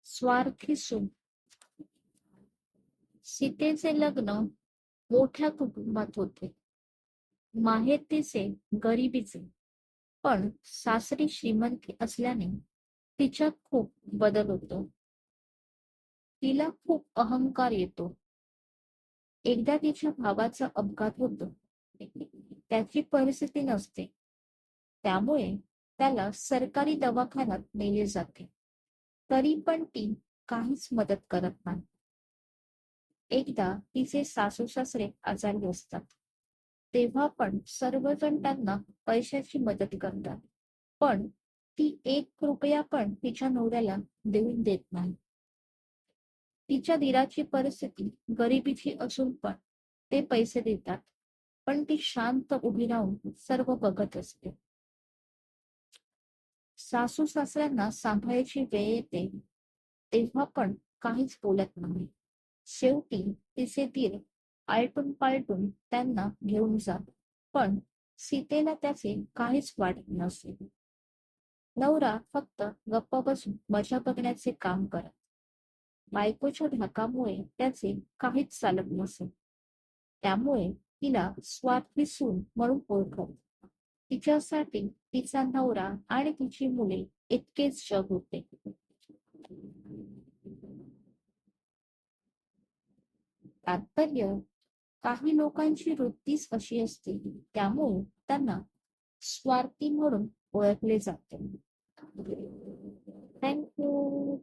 स्वार्थी सून. सीतेचे लग्न मोठ्या कुटुंबात होते. माहेर तिचे गरिबीचे, पण सासरी श्रीमंती असल्याने तिच्यात खूप बदल होतो. तिला खूप अहंकार येतो. एकदा तिच्या भावाचा अपघात होतो. त्याची परिस्थिती नसते, त्यामुळे त्याला सरकारी दवाखान्यात नेले जाते. तरी पण ती काहीच मदत करत नाही. एकदा तिचे सासू सासरे आजारी असतात, तेव्हा पण सर्वजण त्यांना पैशाची मदत करतात, पण ती 1 रुपया पण तिच्या नवऱ्याला देऊन देत नाही. तिच्या दिराची परिस्थिती गरिबीची असून पण ते पैसे देतात, पण ती शांत उभी राहून सर्व बघत असते. सासू सासऱ्यांना सांभाळायची वेळ येते, तेव्हा पण काहीच बोलत नाही. शेवटी तिचे दीर आलटून पालटून त्यांना घेऊन जात, पण सीतेला त्याचे काहीच वाटत नसे. नवरा फक्त गप्प बसून मजा बघण्याचे काम करत. बायकोच्या धाकामुळे त्याचे काहीच चालत नसे. त्यामुळे तिला स्वार्थी सून म्हणून ओळखत. तिच्यासाठी तिचा नवरा आणि तिची मुले इतकेच जग होते. तात्पर्य, काही लोकांची वृत्तीच अशी असते, त्यामुळे त्यांना स्वार्थी म्हणून ओळखले जाते. थँक्यू.